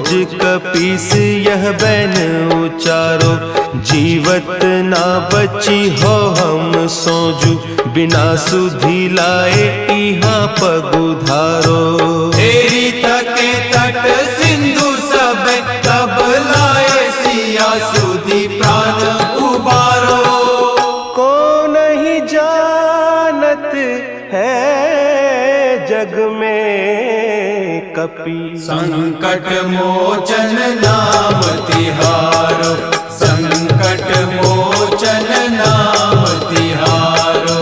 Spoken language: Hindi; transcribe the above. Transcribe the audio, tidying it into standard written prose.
रोज कपीस यह बैन उचारो, जीवत ना बची हो हम सोजू, बिना सुधी लाए इहाँ पग उधारो। एरी थके तट सिंधु सब तब लाए सिया सुधी प्राण उबारो। को नहीं जानत है जग में कपि, संकट मोचन नाम तिहारो, संकट मोचन नाम तिहारो।